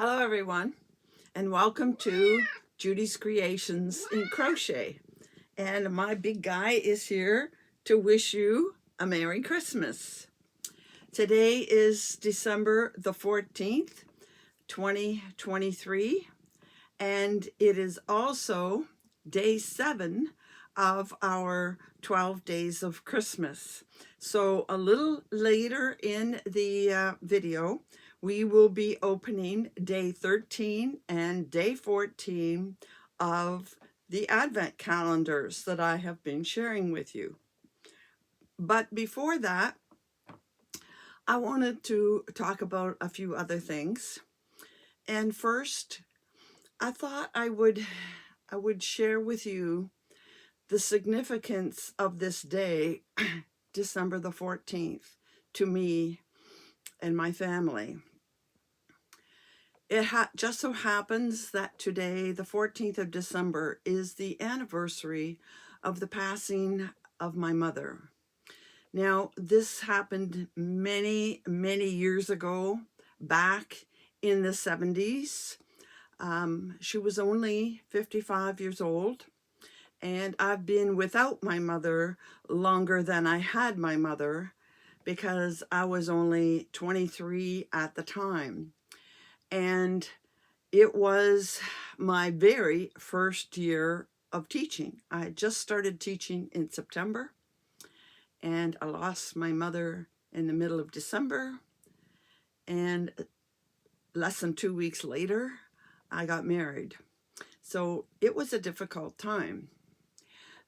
Hello everyone, and welcome to Judy's Creations in Crochet. And my big guy is here to wish you a Merry Christmas. Today is December the 14th, 2023, and it is also day 7 of our 12 days of Christmas. So a little later in the video, we will be opening day 13 and day 14 of the Advent calendars that I have been sharing with you. But before that, I wanted to talk about a few other things. And first, I thought I would share with you the significance of this day, December the 14th, to me and my family. It just so happens that today, the 14th of December, is the anniversary of the passing of my mother. Now, this happened many, many years ago, back in the 70s. She was only 55 years old, and I've been without my mother longer than I had my mother because I was only 23 at the time. And it was my very first year of teaching. I had just started teaching in September, and I lost my mother in the middle of December. And less than 2 weeks later, I got married. So it was a difficult time.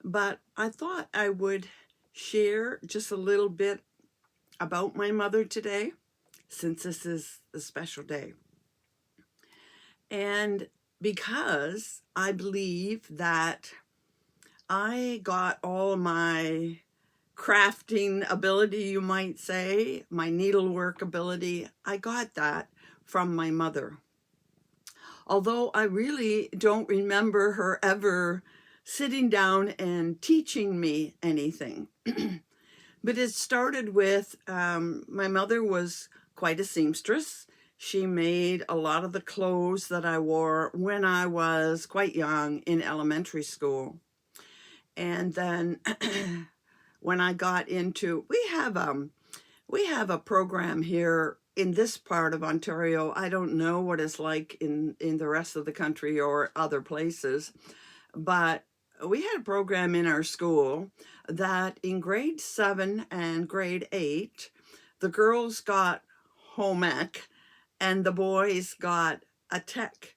But I thought I would share just a little bit about my mother today, since this is a special day. And because I believe that I got all my crafting ability, you might say, my needlework ability, I got that from my mother. Although I really don't remember her ever sitting down and teaching me anything. But it started with my mother was quite a seamstress. She made a lot of the clothes that I wore when I was quite young in elementary school. And then when I got into, we have a program here in this part of Ontario. I don't know what it's like in the rest of the country or other places, but we had a program in our school that in grade 7 and grade 8, the girls got home ec and the boys got a tech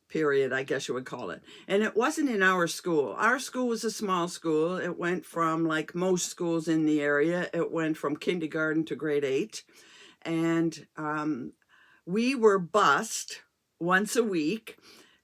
period, I guess you would call it. And it wasn't in our school. Our school was a small school. It went from, like most schools in the area, it went from kindergarten to grade 8. And we were bused once a week.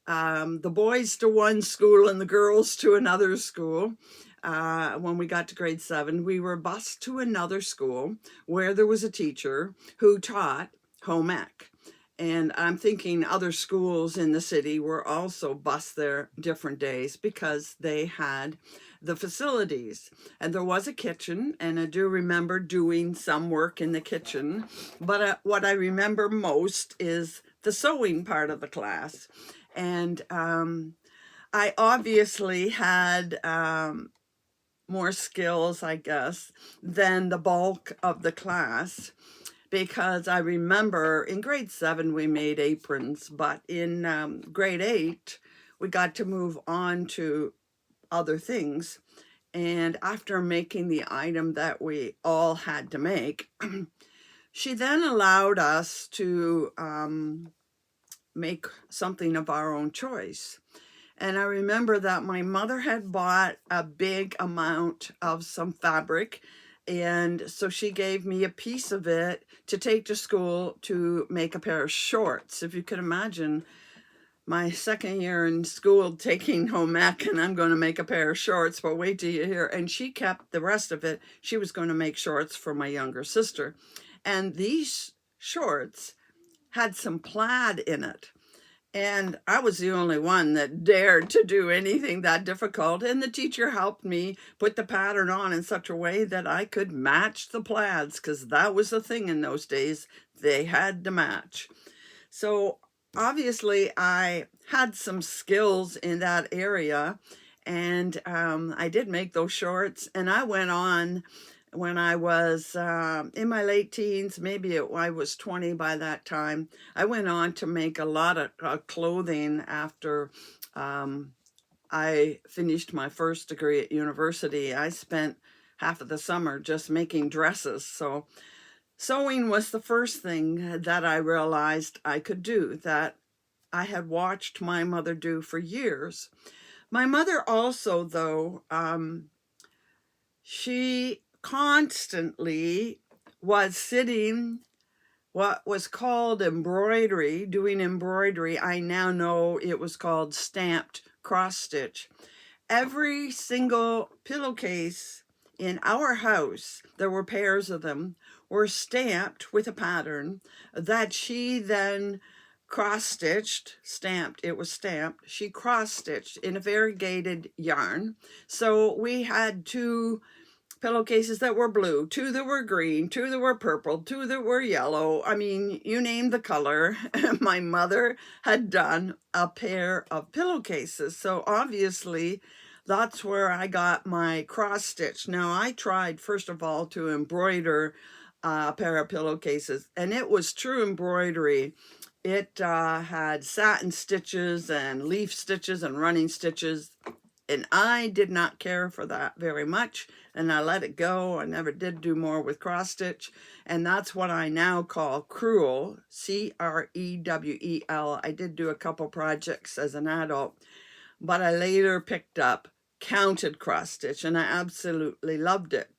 The boys to one school and the girls to another school. When we got to grade 7, we were bused to another school where there was a teacher who taught home ec. And I'm thinking other schools in the city were also bused there different days because they had the facilities. And there was a kitchen, and I do remember doing some work in the kitchen. But what I remember most is the sewing part of the class. And I obviously had more skills, I guess, than the bulk of the class, because I remember in grade 7 we made aprons, but in grade 8 we got to move on to other things. And after making the item that we all had to make, she then allowed us to make something of our own choice. And I remember that my mother had bought a big amount of some fabric, and so she gave me a piece of it to take to school to make a pair of shorts. If you could imagine my second year in school taking home ec, and I'm going to make a pair of shorts, but wait till you hear. And she kept the rest of it. She was going to make shorts for my younger sister. And these shorts had some plaid in it. And I was the only one that dared to do anything that difficult. And the teacher helped me put the pattern on in such a way that I could match the plaids, because that was the thing in those days. They had to match. So obviously I had some skills in that area, and I did make those shorts, and I went on when I was in my late teens, maybe I was 20 by that time. I went on to make a lot of clothing after I finished my first degree at university. I spent half of the summer just making dresses. So sewing was the first thing that I realized I could do, that I had watched my mother do for years. My mother also, though, she constantly was sitting what was called embroidery, doing embroidery. I now know it was called stamped cross stitch. Every single pillowcase in our house, there were pairs of them, were stamped with a pattern that she then cross-stitched, stamped, it was stamped. She cross-stitched in a variegated yarn. So we had two pillowcases that were blue, two that were green, two that were purple, two that were yellow. I mean, you name the color. My mother had done a pair of pillowcases. So obviously that's where I got my cross stitch. Now I tried, first of all, to embroider a pair of pillowcases, and it was true embroidery. It had satin stitches and leaf stitches and running stitches, and I did not care for that very much, and I let it go. I never did do more with cross stitch, and that's what I now call crewel, C-R-E-W-E-L. I did do a couple projects as an adult, but I later picked up counted cross stitch, and I absolutely loved it.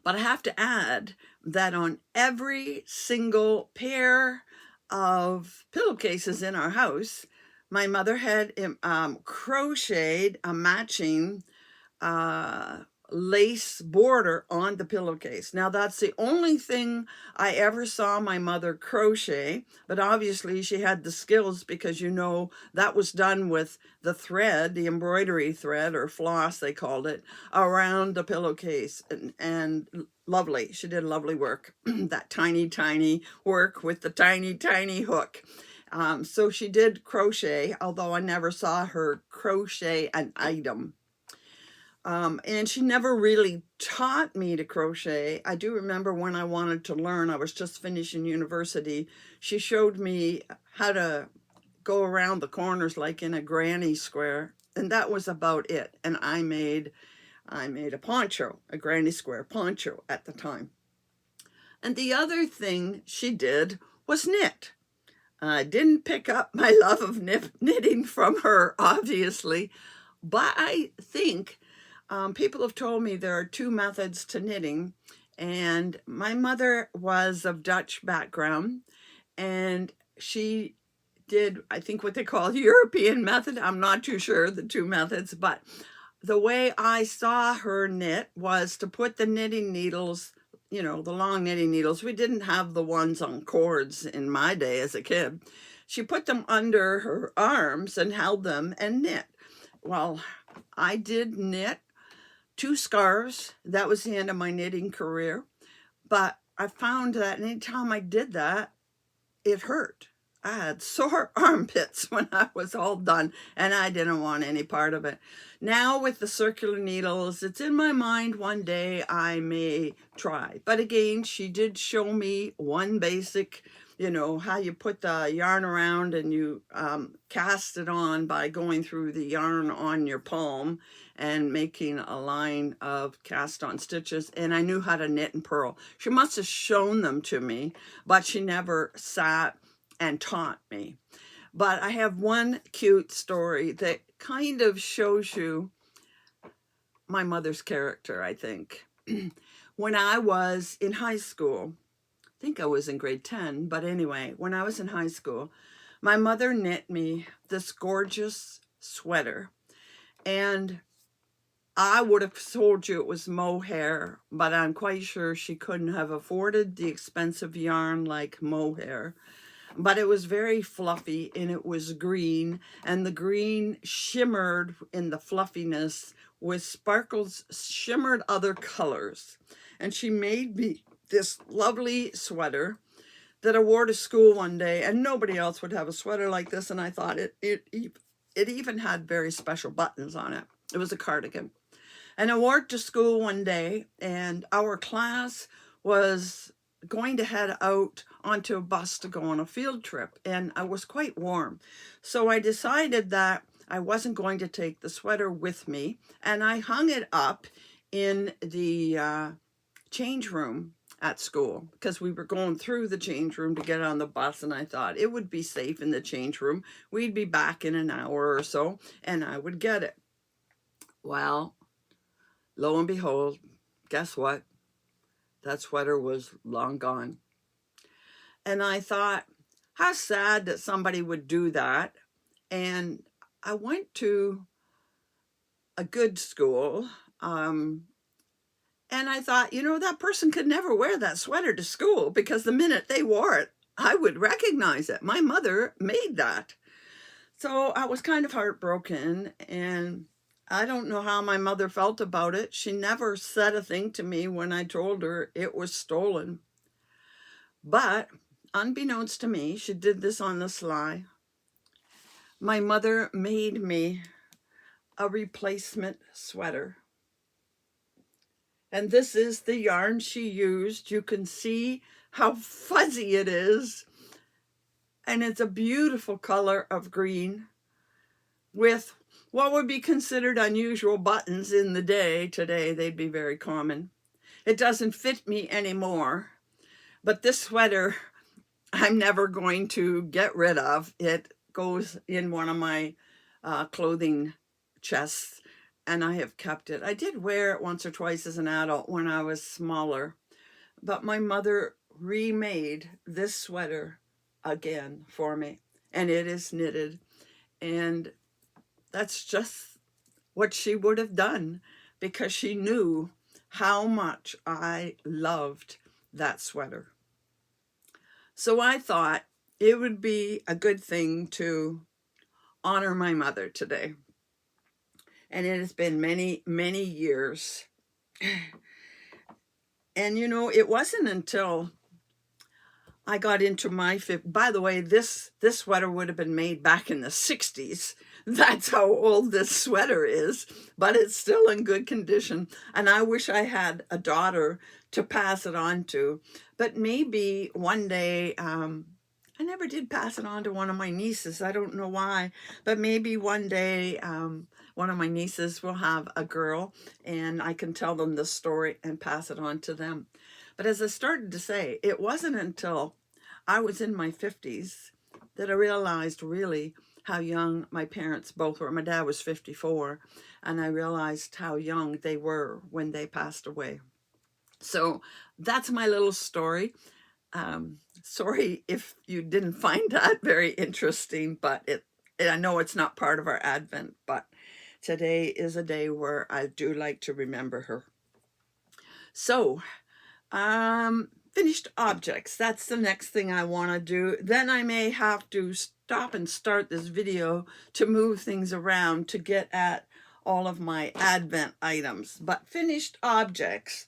But I have to add that on every single pair of pillowcases in our house, my mother had crocheted a matching lace border on the pillowcase. Now that's the only thing I ever saw my mother crochet, but obviously she had the skills, because you know that was done with the thread, the embroidery thread, or floss they called it, around the pillowcase, and lovely. She did lovely work. That tiny work with the tiny hook. So she did crochet, although I never saw her crochet an item. And she never really taught me to crochet. I do remember when I wanted to learn, I was just finishing university, she showed me how to go around the corners like in a granny square, and that was about it. And I made a poncho, a granny square poncho at the time. And the other thing she did was knit. I didn't pick up my love of knitting from her, obviously, but I think people have told me there are two methods to knitting, and my mother was of Dutch background, and she did, I think, what they call European method. I'm not too sure the two methods, but the way I saw her knit was to put the knitting needles, you know, the long knitting needles. We didn't have the ones on cords in my day as a kid. She put them under her arms and held them and knit. Well, I did knit 2 scarves. That was the end of my knitting career. But I found that anytime I did that, it hurt. I had sore armpits when I was all done, and I didn't want any part of it. Now with the circular needles, it's in my mind one day I may try. But again, she did show me one basic, you know, how you put the yarn around and you cast it on by going through the yarn on your palm and making a line of cast on stitches. And I knew how to knit and purl. She must have shown them to me, but she never sat and taught me. But I have one cute story that kind of shows you my mother's character, I think. When I was in high school, I think I was in grade 10, but anyway, when I was in high school, my mother knit me this gorgeous sweater, and I would have told you it was mohair, but I'm quite sure she couldn't have afforded the expensive yarn like mohair. But it was very fluffy, and it was green, and the green shimmered in the fluffiness with sparkles, shimmered other colors. And she made me this lovely sweater that I wore to school one day, and nobody else would have a sweater like this, and I thought it even had very special buttons on it. It was a cardigan. And I wore it to school one day, and our class was going to head out onto a bus to go on a field trip, and I was quite warm. So I decided that I wasn't going to take the sweater with me, and I hung it up in the change room at school, because we were going through the change room to get on the bus, and I thought it would be safe in the change room. We'd be back in an hour or so, and I would get it. Well, lo and behold, guess what? That sweater was long gone. And I thought, how sad that somebody would do that. And I went to a good school, and I thought, you know, that person could never wear that sweater to school, because the minute they wore it, I would recognize it. My mother made that. So I was kind of heartbroken, and I don't know how my mother felt about it. She never said a thing to me when I told her it was stolen. But unbeknownst to me, she did this on the sly. My mother made me a replacement sweater. And this is the yarn she used. You can see how fuzzy it is. And it's a beautiful color of green with what would be considered unusual buttons in the day. Today, they'd be very common. It doesn't fit me anymore, but this sweater I'm never going to get rid of. It goes in one of my clothing chests, and I have kept it. I did wear it once or twice as an adult when I was smaller, but my mother remade this sweater again for me, and it is knitted, and that's just what she would have done, because she knew how much I loved that sweater. So I thought it would be a good thing to honor my mother today. And it has been many, many years. And you know, it wasn't until I got into my by the way, this sweater would have been made back in the 60s. That's how old this sweater is, but it's still in good condition. And I wish I had a daughter to pass it on to. But maybe one day, I never did pass it on to one of my nieces. I don't know why, but maybe one day one of my nieces will have a girl, and I can tell them the story and pass it on to them. But as I started to say, it wasn't until I was in my 50s that I realized really how young my parents both were. My dad was 54, and I realized how young they were when they passed away. So that's my little story. Sorry if you didn't find that very interesting, but I know it's not part of our Advent, but today is a day where I do like to remember her. So, finished objects. That's the next thing I want to do. Then I may have to stop and start this video to move things around to get at all of my Advent items. But finished objects,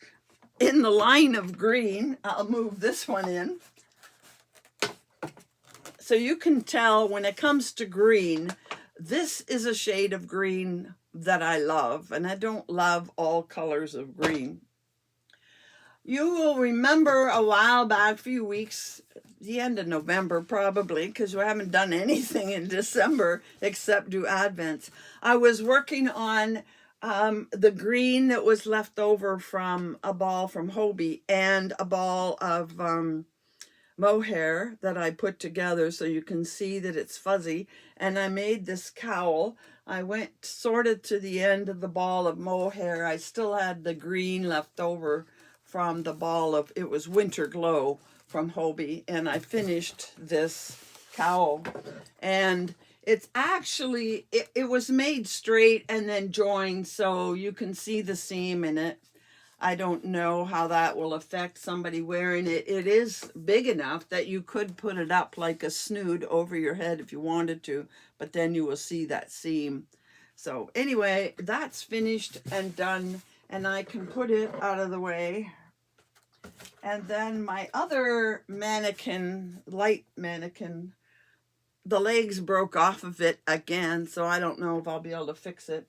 in the line of green, I'll move this one in. So you can tell when it comes to green, this is a shade of green that I love, and I don't love all colors of green. You will remember a while back, a few weeks, the end of November probably, because we haven't done anything in December except do Advents. I was working on the green that was left over from a ball from Hobie and a ball of mohair that I put together, so you can see that it's fuzzy. And I made this cowl. I went sorted to the end of the ball of mohair. I still had the green left over from the ball of, it was Winter Glow from Hobie, and I finished this cowl. And it's actually, it was made straight and then joined, so you can see the seam in it. I don't know how that will affect somebody wearing it. It is big enough that you could put it up like a snood over your head if you wanted to, but then you will see that seam. So anyway, that's finished and done, and I can put it out of the way. And then my other mannequin, light mannequin, the legs broke off of it again, so I don't know if I'll be able to fix it.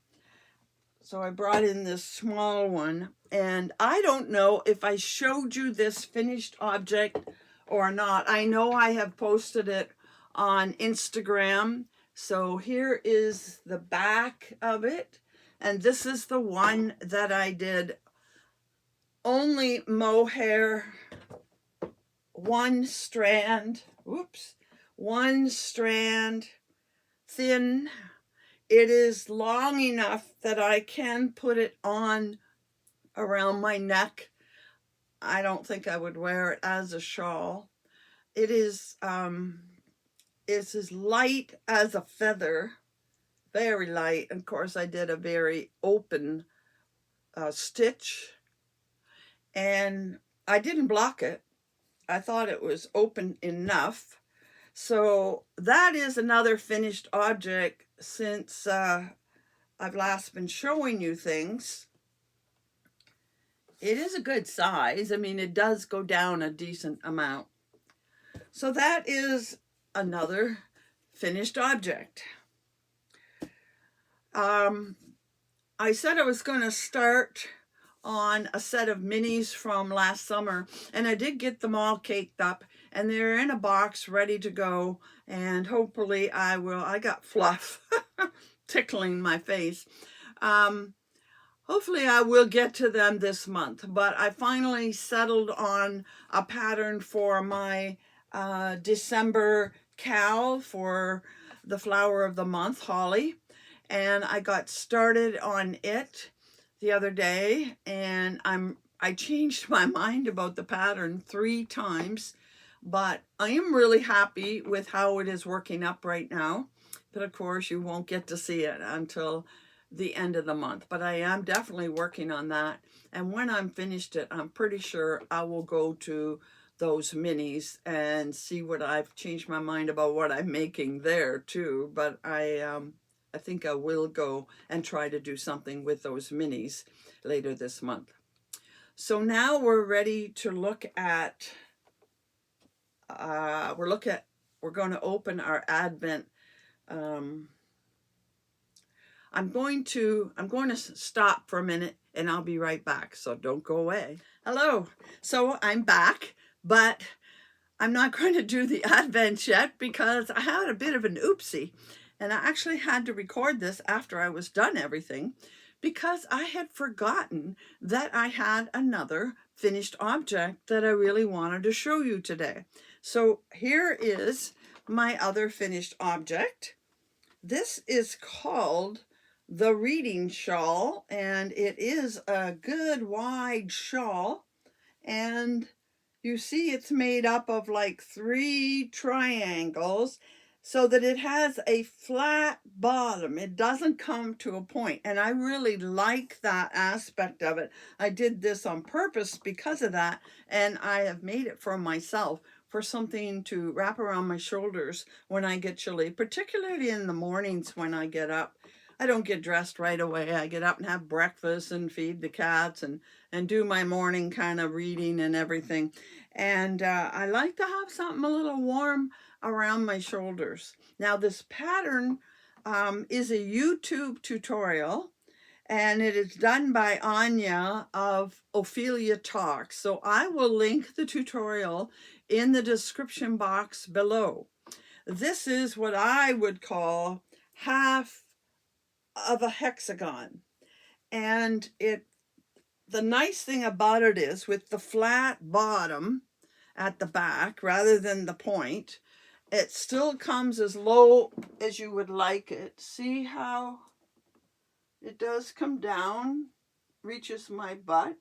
So I brought in this small one, and I don't know if I showed you this finished object or not. I know I have posted it on Instagram. So here is the back of it, and this is the one that I did only mohair, one strand, one strand, thin. It is long enough that I can put it on around my neck. I don't think I would wear it as a shawl. It is it's as light as a feather, very light. Of course, I did a very open stitch, and I didn't block it. I thought it was open enough. So that is another finished object since I've last been showing you things. It is a good size. I mean, it does go down a decent amount. So that is another finished object. I said I was going to start on a set of minis from last summer, and I did get them all caked up, and they're in a box ready to go, and hopefully I got fluff tickling my face. Hopefully I will get to them this month, but I finally settled on a pattern for my December cowl for the flower of the month, holly, and I got started on it the other day, and I changed my mind about the pattern 3 times, but I am really happy with how it is working up right now. But of course you won't get to see it until the end of the month, but I am definitely working on that, and when I'm finished it, I'm pretty sure I will go to those minis and see what I've changed my mind about what I'm making there too. But I think I will go and try to do something with those minis later this month. So now we're ready to look at, we're going to open our Advent. I'm going to stop for a minute and I'll be right back. So don't go away. Hello. So I'm back, but I'm not going to do the Advent yet because I had a bit of an oopsie. And I actually had to record this after I was done everything because I had forgotten that I had another finished object that I really wanted to show you today. So here is my other finished object. This is called the Reading Shawl, and it is a good wide shawl, and you see it's made up of like 3 triangles so that it has a flat bottom. It doesn't come to a point, and I really like that aspect of it. I did this on purpose because of that, and I have made it for myself for something to wrap around my shoulders when I get chilly, particularly in the mornings when I get up. I don't get dressed right away. I get up and have breakfast and feed the cats and do my morning kind of reading and everything. And I like to have something a little warm around my shoulders. Now this pattern is a YouTube tutorial, and it is done by Anya of Ophelia Talks. So I will link the tutorial in the description box below. This is what I would call half of a hexagon, and the nice thing about it is with the flat bottom at the back rather than the point, it still comes as low as you would like it. See how it does come down, reaches my butt,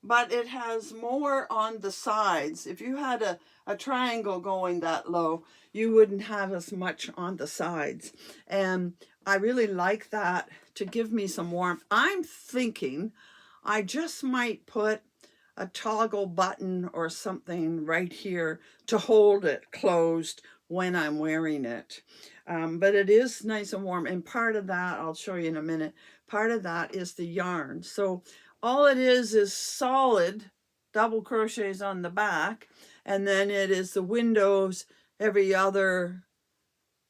but it has more on the sides. If you had a triangle going that low, you wouldn't have as much on the sides. And I really like that to give me some warmth. I'm thinking I just might put a toggle button or something right here to hold it closed when I'm wearing it. But it is nice and warm, and part of that, I'll show you in a minute, part of that is the yarn. So all it is solid double crochets on the back, and then it is the windows every other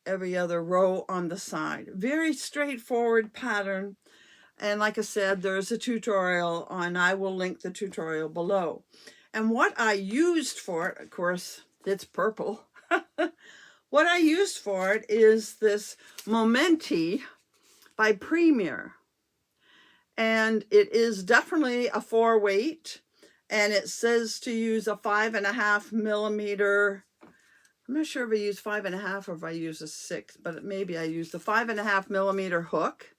row on the side. Very straightforward pattern. And like I said, there's a tutorial on, I will link the tutorial below. And what I used for it, of course, it's purple. What I used for it is this Momenti by Premier. And it is definitely a 4-weight. And it says to use a 5.5 millimeter. I'm not sure if I use 5.5 or if I use a 6, but maybe I used the 5.5 millimeter hook.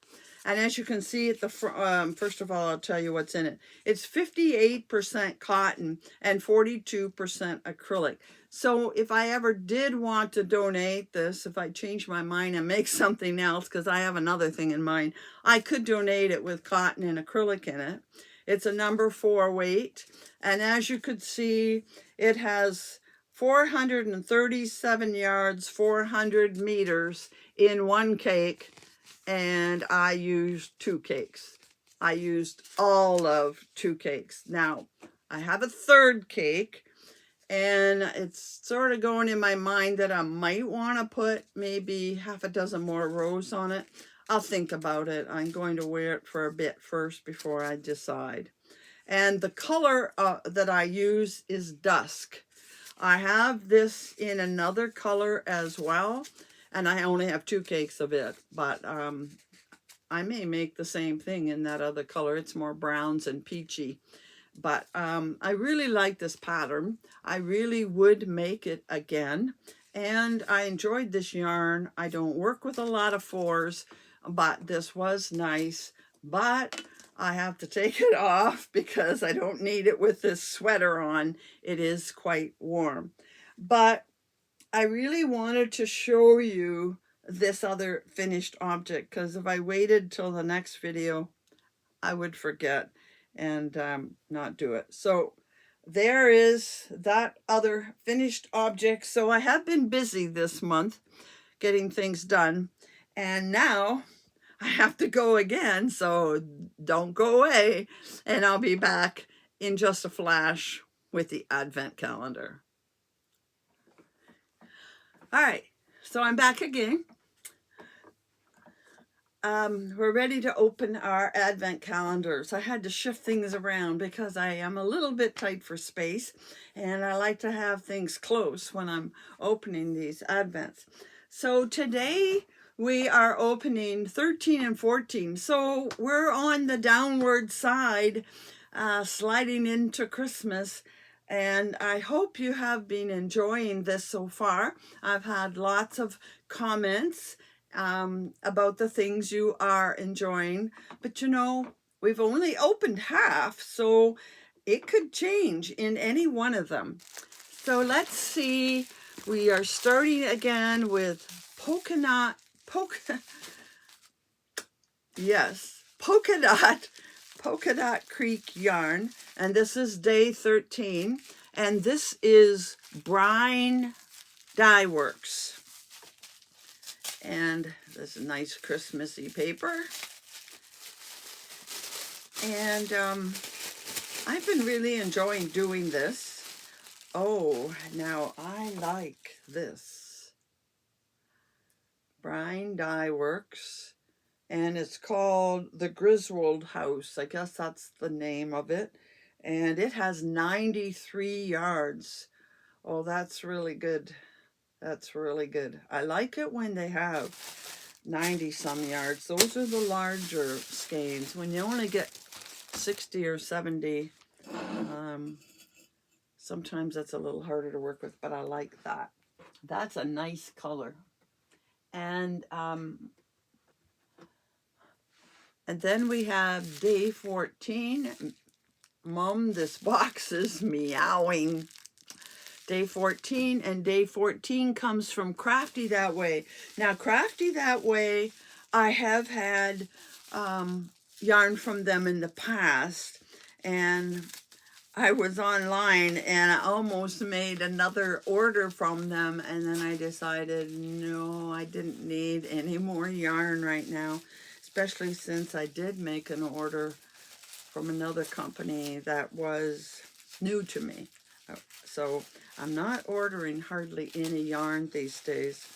And as you can see at the front, first of all, I'll tell you what's in it. It's 58% cotton and 42% acrylic. So if I ever did want to donate this, if I change my mind and make something else, because I have another thing in mind, I could donate it with cotton and acrylic in it. It's a number 4 weight. And as you could see, it has 437 yards, 400 meters in one cake. And I used 2 cakes. I used all of 2 cakes. Now, I have a 3rd cake, and it's sort of going in my mind that I might want to put maybe half a dozen more rows on it. I'll think about it. I'm going to wear it for a bit first before I decide. And the color that I use is dusk. I have this in another color as well. And I only have 2 cakes of it, but I may make the same thing in that other color. It's more browns and peachy. But I really like this pattern. I really would make it again. And I enjoyed this yarn. I don't work with a lot of 4s, but this was nice. But I have to take it off because I don't need it with this sweater on. It is quite warm. But I really wanted to show you this other finished object, because if I waited till the next video, I would forget and not do it. So there is that other finished object. So I have been busy this month getting things done, and now I have to go again, so don't go away, and I'll be back in just a flash with the advent calendar. All right, so I'm back again. We're ready to open our advent calendars. I had to shift things around because I am a little bit tight for space, and I like to have things close when I'm opening these advents. So today we are opening 13 and 14. So we're on the downward side, sliding into Christmas. And I hope you have been enjoying this so far. I've had lots of comments about the things you are enjoying. But you know, we've only opened half, so it could change in any one of them. So let's see. We are starting again with polka dot Creek yarn, and this is day 13, and this is Brine Dye Works, and this is nice Christmassy paper. And I've been really enjoying doing this. Oh, now I like this Brine Dye Works. And it's called the Griswold House. I guess that's the name of it. And it has 93 yards. Oh, that's really good. That's really good. I like it when they have 90 some yards. Those are the larger skeins. When you only get 60 or 70, sometimes that's a little harder to work with, but I like that. That's a nice color. And then we have day 14. Mom, this box is meowing. Day 14, and day 14 comes from Crafty That Way. Now, Crafty That Way, I have had yarn from them in the past, and I was online and I almost made another order from them, and then I decided, no, I didn't need any more yarn right now. Especially since I did make an order from another company that was new to me. So I'm not ordering hardly any yarn these days.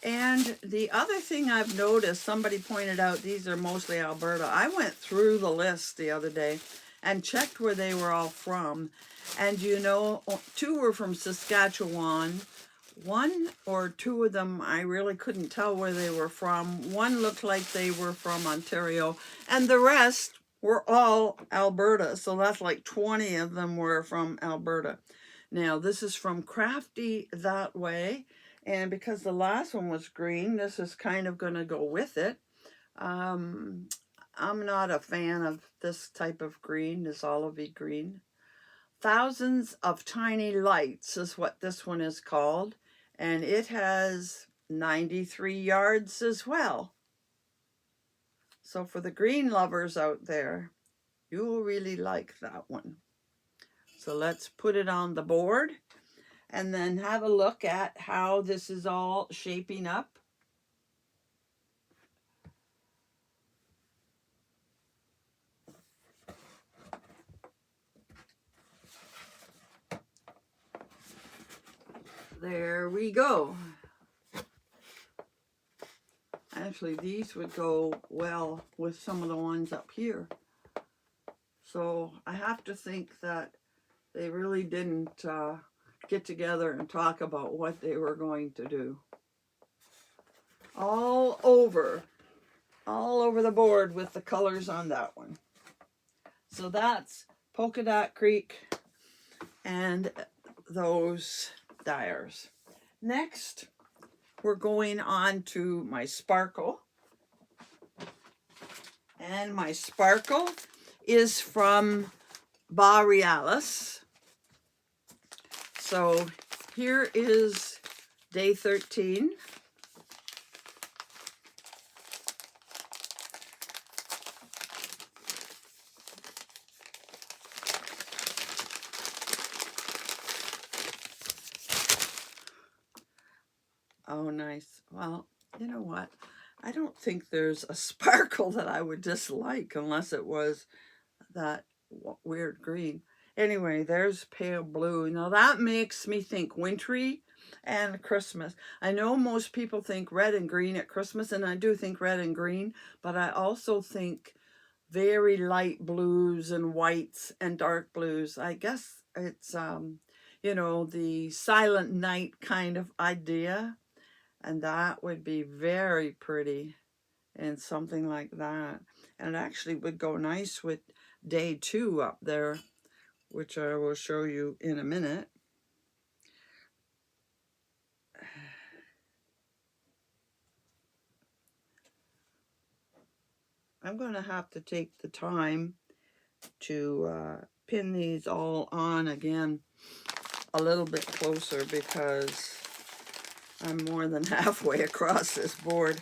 And the other thing I've noticed, somebody pointed out these are mostly Alberta. I went through the list the other day and checked where they were all from. And you know, two were from Saskatchewan. One or two of them, I really couldn't tell where they were from. One looked like they were from Ontario, and the rest were all Alberta. So that's like 20 of them were from Alberta. Now, this is from Crafty That Way. And because the last one was green, this is kind of going to go with it. I'm not a fan of this type of green, this olivey green. Thousands of Tiny Lights is what this one is called. And it has 93 yards as well. So for the green lovers out there, you'll really like that one. So let's put it on the board and then have a look at how this is all shaping up. There we go. Actually, these would go well with some of the ones up here. So I have to think that they really didn't get together and talk about what they were going to do. All over the board with the colors on that one. So that's Polka Dot Creek and those dyers. Next, we're going on to my sparkle. And my sparkle is from Borealis. So here is day 13. Oh, nice. Well, you know what? I don't think there's a sparkle that I would dislike unless it was that weird green. Anyway, there's pale blue. Now that makes me think wintry and Christmas. I know most people think red and green at Christmas, and I do think red and green, but I also think very light blues and whites and dark blues. I guess it's, you know, the silent night kind of idea. And that would be very pretty and something like that. And it actually would go nice with day 2 up there, which I will show you in a minute. I'm going to have to take the time to pin these all on again a little bit closer because I'm more than halfway across this board.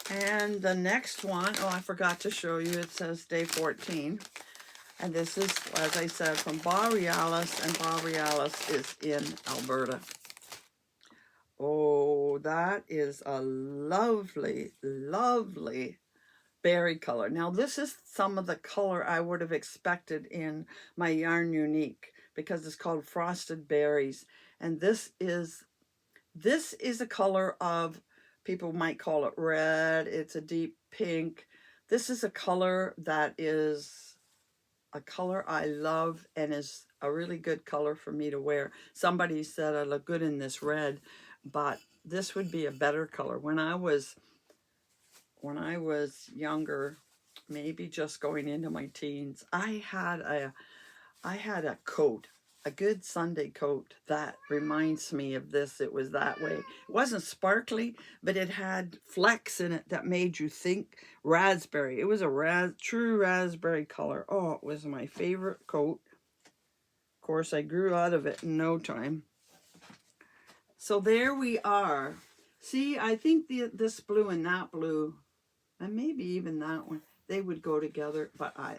And the next one, oh, I forgot to show you, it says day 14. And this is, as I said, from Borealis, and Borealis is in Alberta. Oh, that is a lovely, lovely berry color. Now, this is some of the color I would have expected in my Yarn Unique because it's called Frosted Berries. And this is a color of, people might call it red. It's a deep pink. This is a color that is a color I love and is a really good color for me to wear. Somebody said I look good in this red, but this would be a better color. When I was younger, maybe just going into my teens, I had a coat, a good Sunday coat that reminds me of this. It was that way. It wasn't sparkly, but it had flecks in it that made you think raspberry. It was a true raspberry color. Oh, it was my favorite coat. Of course, I grew out of it in no time. So there we are. See, I think this blue and that blue, and maybe even that one, they would go together, but I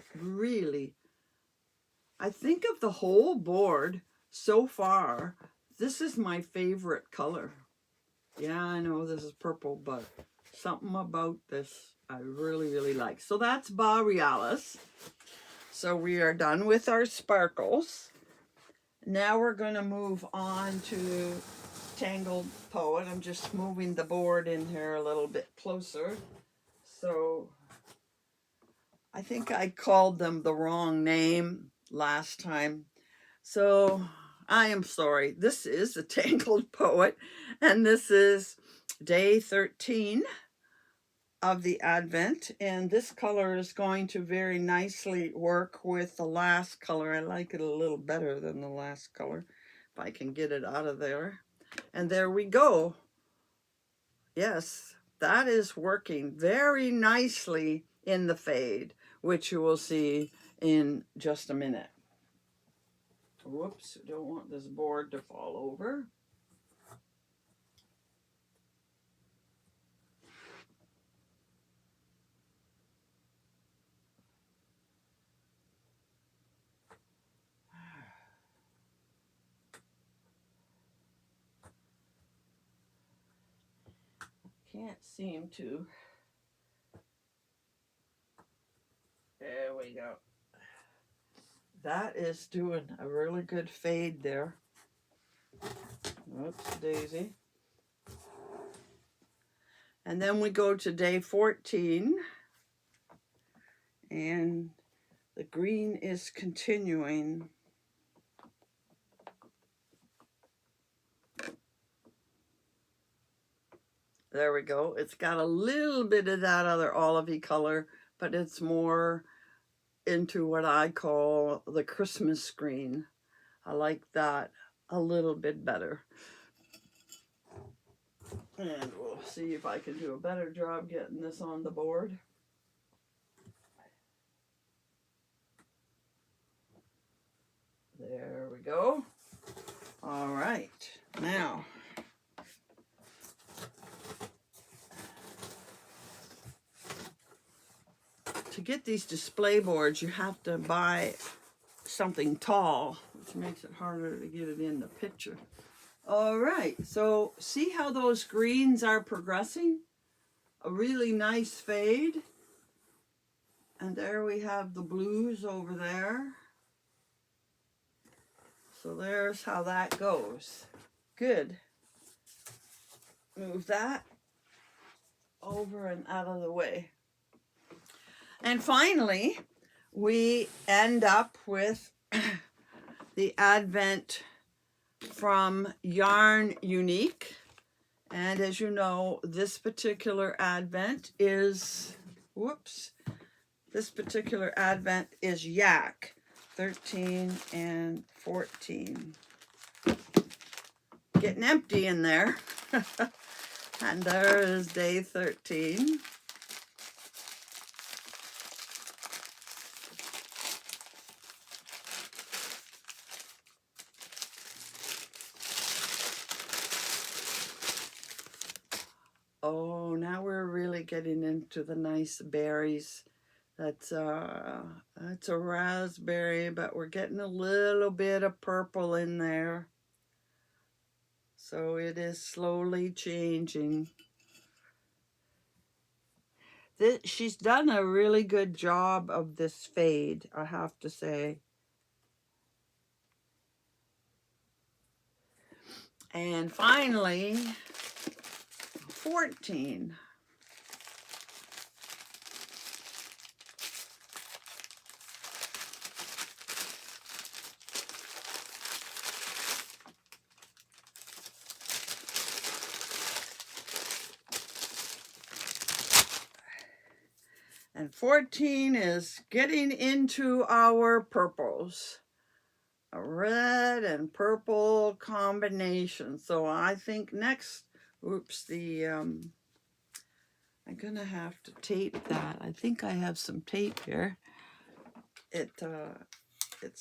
think of the whole board so far, this is my favorite color. Yeah, I know this is purple, but something about this I really, really like. So that's Borealis. So we are done with our sparkles. Now we're going to move on to Tangled Poet. I'm just moving the board in here a little bit closer. So I think I called them the wrong name last time. So I am sorry. This is the Tangled Poet, and this is day 13 of the Advent, and this color is going to very nicely work with the last color. I like it a little better than the last color, if I can get it out of there. And there we go. Yes, that is working very nicely in the fade, which you will see in just a minute. Whoops, don't want this board to fall over. Can't seem to. There we go. That is doing a really good fade there. Oops, daisy. And then we go to day 14. And the green is continuing. There we go. It's got a little bit of that other olivey color, but it's more into what I call the Christmas green. I like that a little bit better. And we'll see if I can do a better job getting this on the board. There we go. All right. Now, to get these display boards, you have to buy something tall, which makes it harder to get it in the picture. All right, so see how those greens are progressing? A really nice fade. And there we have the blues over there. So there's how that goes. Good. Move that over and out of the way. And finally, we end up with the Advent from Yarn Unique. And as you know, this particular Advent is, this particular Advent is Yak 13 and 14. Getting empty in there. And there is day 13. Oh, now we're really getting into the nice berries. That's it's a raspberry, but we're getting a little bit of purple in there. So it is slowly changing. She's done a really good job of this fade, I have to say. And finally, 14. And 14 is getting into our purples. A red and purple combination. So I think next, I'm gonna have to tape that. I think I have some tape here. It's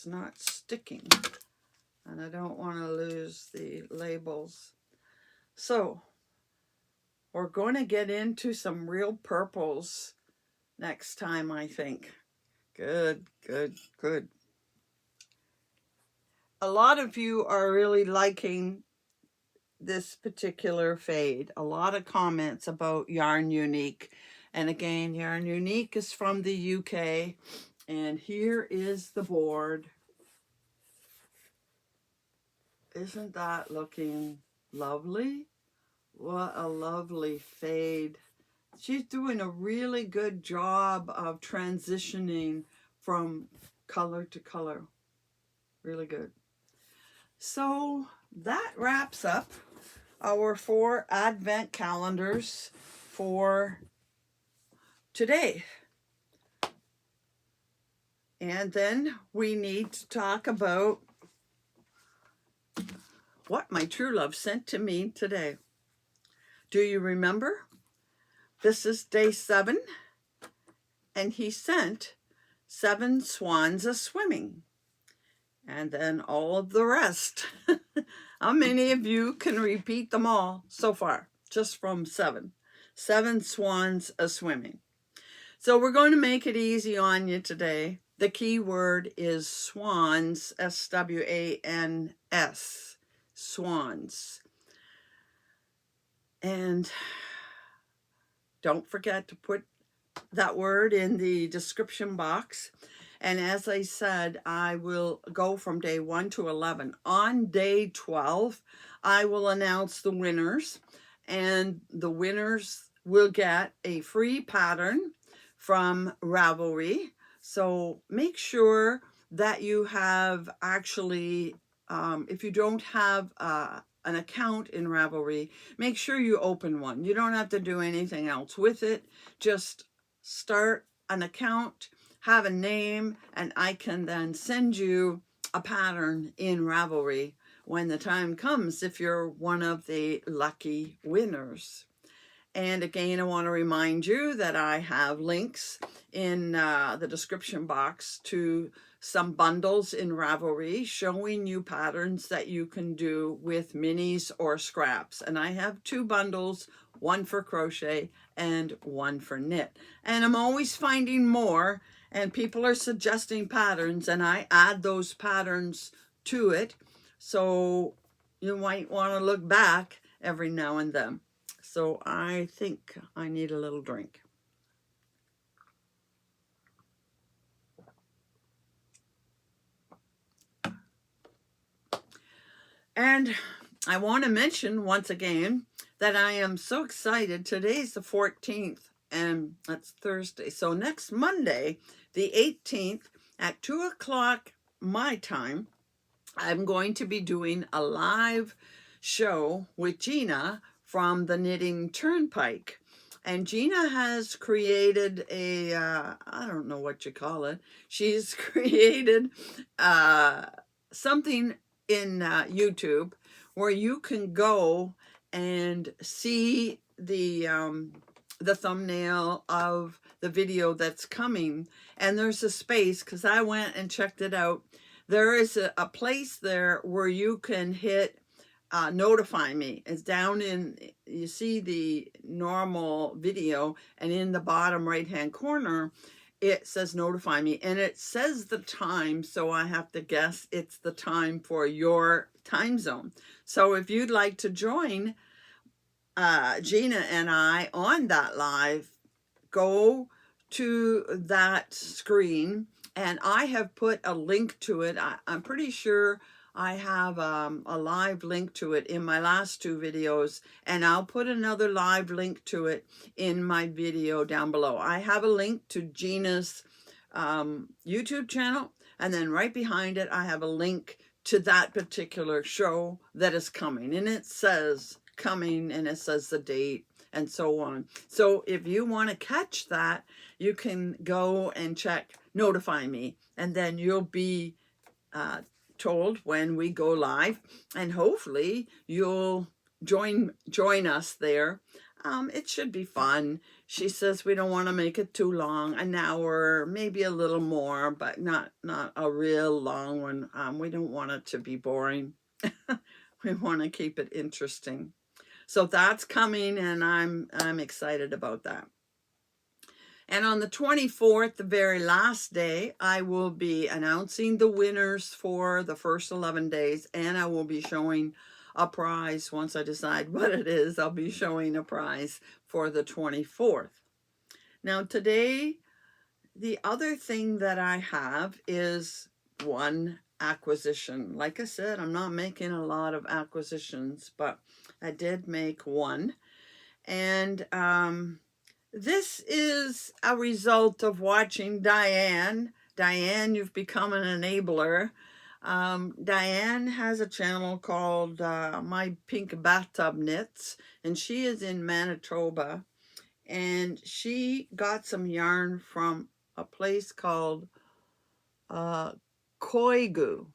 not sticking, and I don't want to lose the labels. So we're going to get into some real purples next time, I think. Good, good, good. A lot of you are really liking this particular fade. A lot of comments about Yarn Unique. And again, Yarn Unique is from the UK. And here is the board. Isn't that looking lovely? What a lovely fade. She's doing a really good job of transitioning from color to color. Really good. So that wraps up our 4 Advent calendars for today. And then we need to talk about what my true love sent to me today. Do you remember? This is day 7, and he sent 7 swans a-swimming. And then all of the rest. How many of you can repeat them all so far? Just from 7. 7 swans a-swimming. So we're going to make it easy on you today. The key word is swans, S-W-A-N-S, swans. And don't forget to put that word in the description box. And as I said, I will go from day 1 to 11. On day 12, I will announce the winners. And the winners will get a free pattern from Ravelry. So make sure that you have actually, if you don't have an account in Ravelry, make sure you open one. You don't have to do anything else with it. Just start an account, have a name, and I can then send you a pattern in Ravelry when the time comes if you're one of the lucky winners. And again, I want to remind you that I have links in the description box to some bundles in Ravelry showing you patterns that you can do with minis or scraps. And I have 2 bundles, one for crochet and one for knit. And I'm always finding more, and people are suggesting patterns, and I add those patterns to it. So you might want to look back every now and then. So I think I need a little drink. And I want to mention once again that I am so excited. Today's the 14th, and that's Thursday. So next Monday, the 18th, at 2 o'clock my time, I'm going to be doing a live show with Gina from the Knitting Turnpike. And Gina has created a, I don't know what you call it. She's created something in YouTube where you can go and see the thumbnail of the video that's coming. And there's a space, because I went and checked it out. There is a place there where you can hit notify me. It's down in, you see the normal video, and in the bottom right hand corner it says notify me, and it says the time, so I have to guess it's the time for your time zone. So if you'd like to join Gina and I on that live, go to that screen, and I have put a link to it. I'm pretty sure I have a live link to it in my last 2 videos, and I'll put another live link to it in my video down below. I have a link to Gina's YouTube channel, and then right behind it I have a link to that particular show that is coming, and it says coming, and it says the date and so on. So if you want to catch that, you can go and check notify me, and then you'll be told when we go live, and hopefully you'll join us there. It should be fun. She says we don't want to make it too long, an hour, maybe a little more, but not a real long one. We don't want it to be boring. We want to keep it interesting. So that's coming, and I'm excited about that. And on the 24th, the very last day, I will be announcing the winners for the first 11 days, and I will be showing a prize. Once I decide what it is, I'll be showing a prize for the 24th. Now today the other thing that I have is one acquisition. Like I said, I'm not making a lot of acquisitions, but I did make one. And this is a result of watching Diane. Diane, you've become an enabler. Diane has a channel called My Pink Bathtub Knits, and she is in Manitoba. And she got some yarn from a place called Koigu.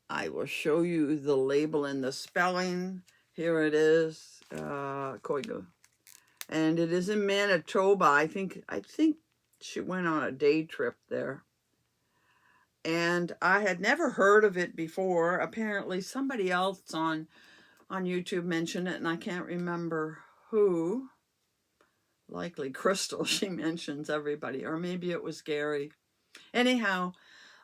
I will show you the label and the spelling. Here it is, Koigu. And it is in Manitoba. I think she went on a day trip there. And I had never heard of it before. Apparently somebody else on YouTube mentioned it, and I can't remember who. Likely Crystal, she mentions everybody, or maybe it was Gary. Anyhow,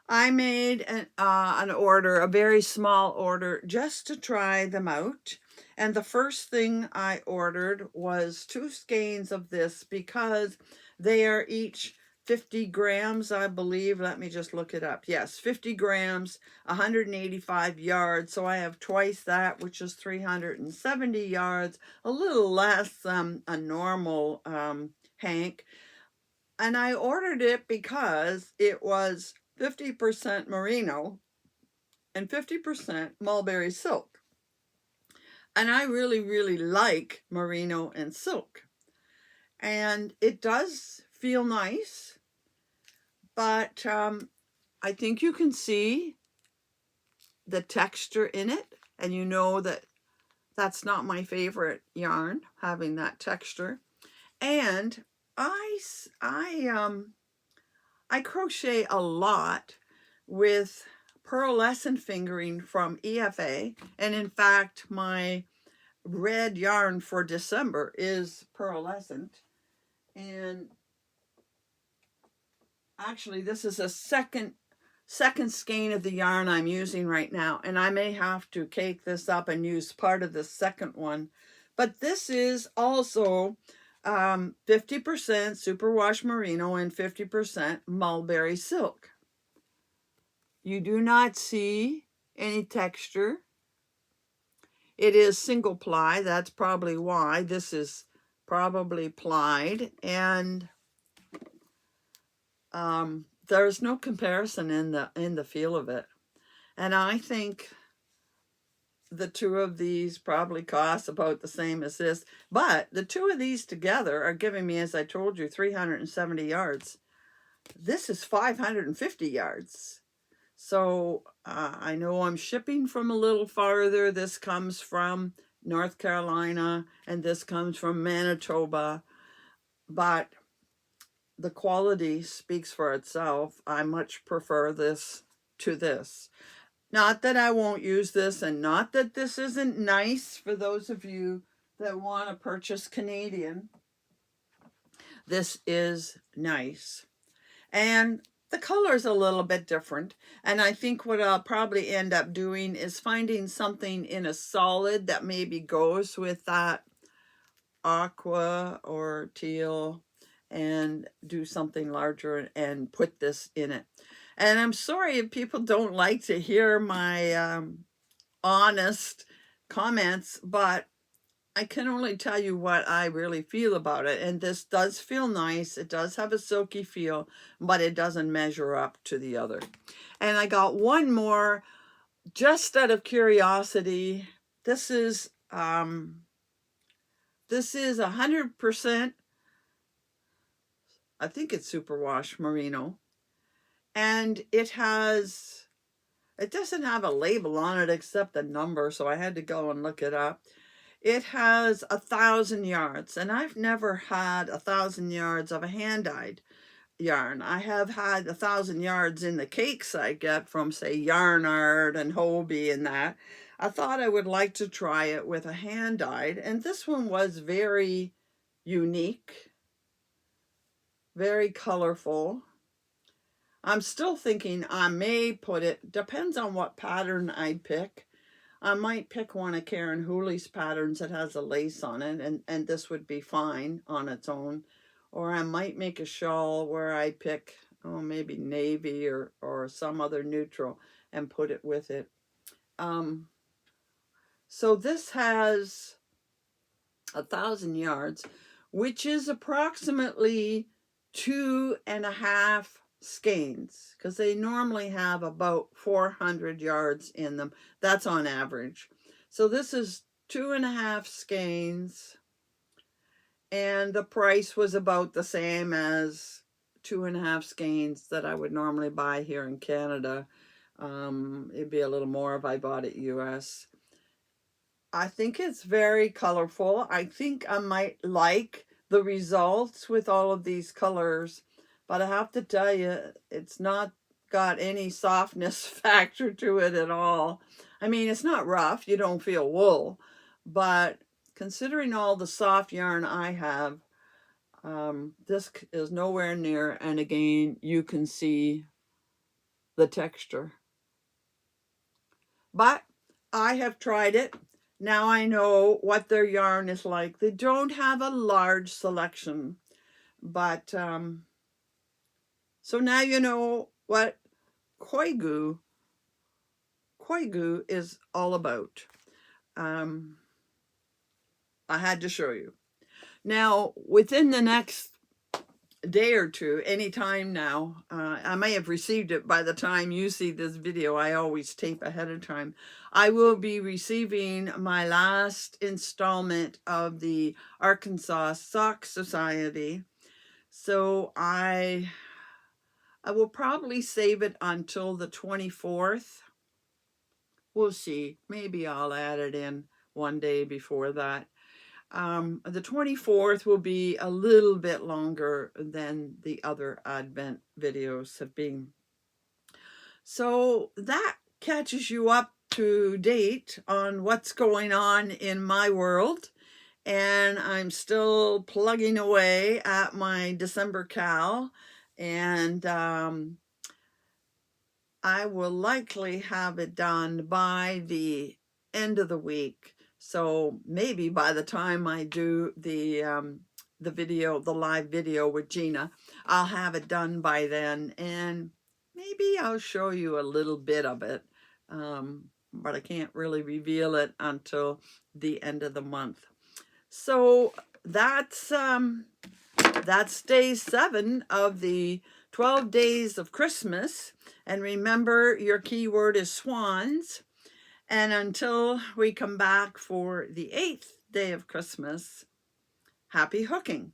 I made an order, a very small order, just to try them out. And the first thing I ordered was 2 skeins of this because they are each 50 grams, I believe. Let me just look it up. Yes, 50 grams, 185 yards. So I have twice that, which is 370 yards, a little less than a normal hank. And I ordered it because it was 50% merino and 50% mulberry silk. And I really, really like merino and silk. And it does feel nice, but I think you can see the texture in it. And you know that that's not my favorite yarn, having that texture. And I crochet a lot with pearlescent fingering from EFA, and in fact my red yarn for December is pearlescent. And actually this is a second skein of the yarn I'm using right now, and I may have to cake this up and use part of the second one. But this is also 50% superwash merino and 50% mulberry silk. You do not see any texture. It is single ply. That's probably why. This is probably plied. And there's no comparison in the feel of it. And I think the 2 of these probably cost about the same as this. But the 2 of these together are giving me, as I told you, 370 yards. This is 550 yards. So I know I'm shipping from a little farther. This comes from North Carolina and this comes from Manitoba. But the quality speaks for itself. I much prefer this to this. Not that I won't use this, and not that this isn't nice for those of you that want to purchase Canadian. This is nice. And the color is a little bit different. And I think what I'll probably end up doing is finding something in a solid that maybe goes with that aqua or teal, and do something larger and put this in it. And I'm sorry if people don't like to hear my honest comments, but I can only tell you what I really feel about it. And this does feel nice. It does have a silky feel, but it doesn't measure up to the other. And I got one more just out of curiosity. This is 100%, I think it's superwash merino. And it doesn't have a label on it except the number, so I had to go and look it up. It has 1,000 yards, and I've never had 1,000 yards of a hand-dyed yarn. I have had 1,000 yards in the cakes I get from, say, Yarn Art and Hobie and that. I thought I would like to try it with a hand-dyed, and this one was very unique, very colorful. I'm still thinking I may put it, depends on what pattern I pick. I might pick one of Karen Hooley's patterns that has a lace on it, and this would be fine on its own. Or I might make a shawl where I pick, oh, maybe navy or some other neutral and put it with it. So this has 1,000 yards, which is approximately 2.5 skeins, because they normally have about 400 yards in them. That's on average. So this is 2.5 skeins, and the price was about the same as 2.5 skeins that I would normally buy here in Canada. It'd be a little more if I bought it US. I think it's very colorful. I think I might like the results with all of these colors, but I have to tell you, it's not got any softness factor to it at all. I mean, it's not rough. You don't feel wool, but considering all the soft yarn I have, this is nowhere near. And again, you can see the texture. But I have tried it. Now I know what their yarn is like. They don't have a large selection, but so now you know what Koigu is all about. I had to show you. Now, within the next day or two, anytime now, I may have received it by the time you see this video. I always tape ahead of time. I will be receiving my last installment of the Arkansas Sock Society. So I will probably save it until the 24th. We'll see. Maybe I'll add it in one day before that. The 24th will be a little bit longer than the other Advent videos have been. So that catches you up to date on what's going on in my world. And I'm still plugging away at my December cal. And I will likely have it done by the end of the week. So maybe by the time I do the video, the live video with Gina, I'll have it done by then, and maybe I'll show you a little bit of it, but I can't really reveal it until the end of the month. So that's day 7 of the 12 days of Christmas. And remember, your keyword is swans. And until we come back for the 8th day of Christmas, happy hooking.